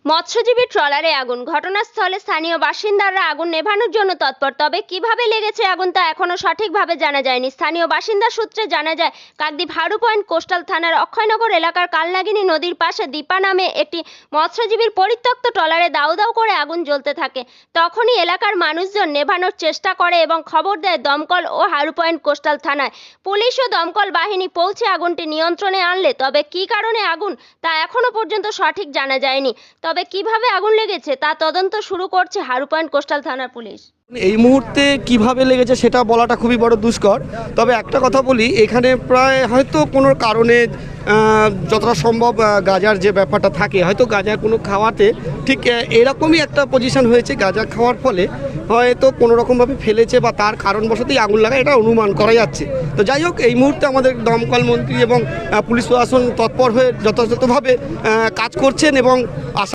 মৎস্যজীবী ট্রলারে আগুন, ঘটনাস্থলে স্থানীয় বাসিন্দারা আগুন নেভানোর জন্য তৎপর। তবে কিভাবে লেগেছে আগুন তা এখনো সঠিকভাবে জানা যায়নি। স্থানীয় বাসিন্দা সূত্রে জানা যায়, কাকদ্বীপ হারু পয়েন্ট কোস্টাল থানার অক্ষয়নগর এলাকার কালনাগিনী নদীর পাশে দীপা নামে একটি মৎস্যজীবীর পরিত্যক্ত ট্রলারে দাউ দাউ করে আগুন জ্বলতে থাকে। তখনই এলাকার মানুষজন নেভানোর চেষ্টা করে এবং খবর দেয় দমকল ও হারু পয়েন্ট কোস্টাল থানায়। পুলিশ ও দমকল বাহিনী পৌঁছে আগুনটি নিয়ন্ত্রণে আনলে তবে কী কারণে আগুন তা এখনো পর্যন্ত সঠিক জানা যায়নি। তবে কিভাবে আগুন লেগেছে তা তদন্ত শুরু করছে হারু পয়েন্ট কোস্টাল থানার পুলিশ। এই মুহূর্তে কিভাবে লেগেছে সেটা বলাটা খুবই বড় দুষ্কর। তবে একটা কথা বলি, এখানে প্রায় হয়তো কোনো কারণে যতটা সম্ভব গাঁজার যে ব্যাপারটা থাকে, হয়তো গাঁজা কোনো খাওয়াতে ঠিক এরকমই একটা পজিশন হয়েছে। গাঁজা খাওয়ার ফলে হয়তো কোনো রকমভাবে ফেলেছে বা তার কারণবশতই আগুন লাগায়, এটা অনুমান করা যাচ্ছে। তো যাই হোক, এই মুহূর্তে আমাদের দমকল মন্ত্রী এবং পুলিশ প্রশাসন তৎপর হয়ে যথাযথভাবে কাজ করছেন এবং